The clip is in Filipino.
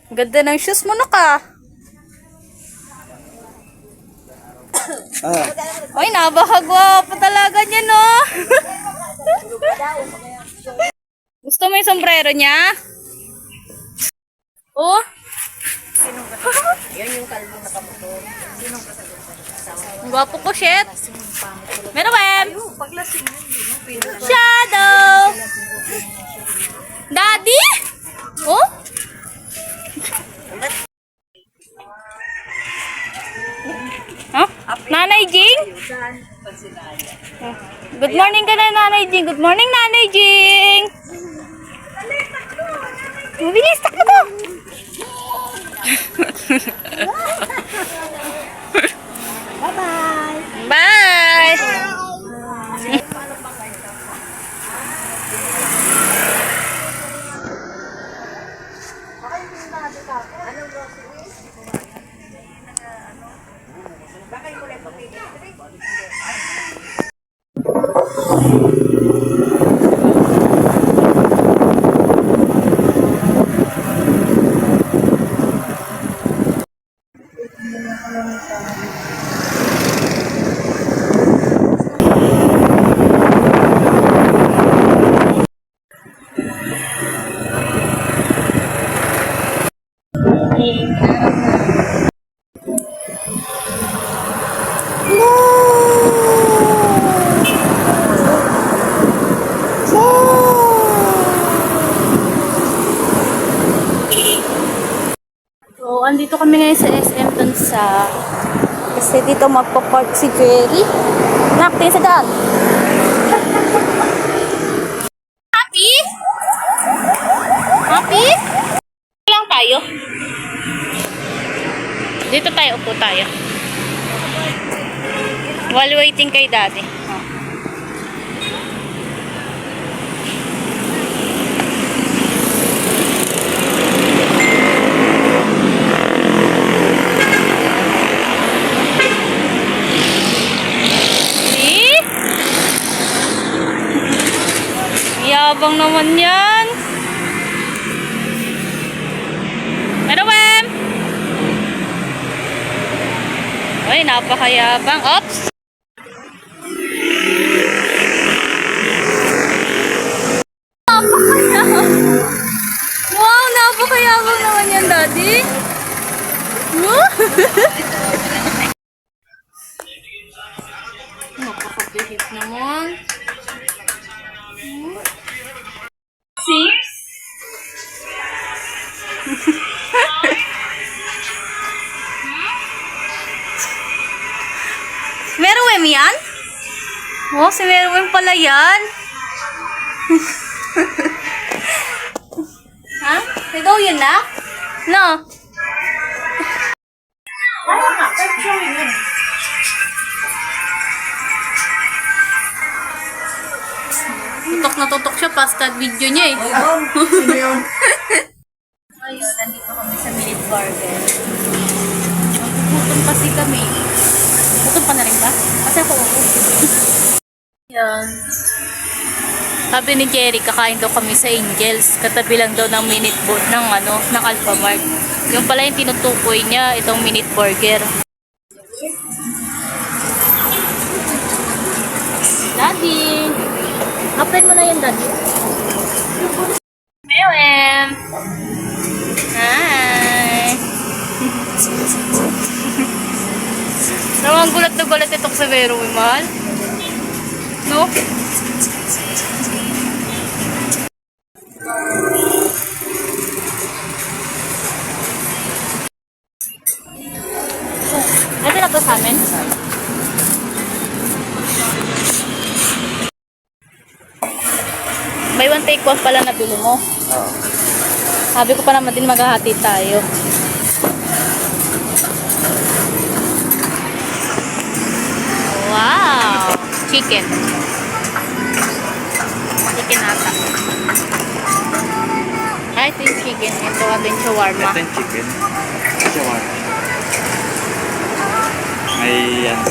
Ganda ng shoes mo na ka. Ay, napakagwapo talaga niya, no? Gusto mo yung sombrero niya? Oh? Yan yung kalbong nakamotor. Ang gwapo ko, shit. Meron, Wem? Shadow! Daddy? Oh? Huh? Nanay Jing? Good morning ka na, Nanay Jing. Good morning, Nanay Jing. Mabilis, takbo to. Bye-bye! Bye! So, andito kami ngayon sa SM dun sa... Kasi dito magpa-park si Jerry. Naktin sa daan. Happy? Happy? Lang tayo. Dito tayo, upo tayo. While waiting kay daddy. Oh. Yabang naman yan. Ano, Wem? Ay, napakayabang. Oops! Napakayabang. Wow, napakayabang naman yan, daddy. Napakabihit naman. See? Meron yan? Oh, si Meron pala yan. Ha? Ikaw yun na? No. Tutok na tutok siya pasta video niya eh. Ayun, nandito kami sa Minute Burger. Magpuputon kasi kami. Puton pa na rin ba? Kasi ako ako. Yan. Sabi ni Jerry, kakain daw kami sa Angels. Katabi lang daw ng Minute Boat ng ng Alphamart. Yung pala yung tinutukoy niya, itong Minute Burger. Daddy! Upload mo na yan, Daddy. Meron! Hi! Nawang gulat na gulat itong sa Meron, mahal. No? Ito na to sa amin. May one take one pala na bili mo. Oo. Sabi ko pa naman din maghahati tayo. Wow! Chicken. Chicken ata. Ay, ito yung chicken. Ito yung shawarma. Ito yung chicken. Shawarma. May yan.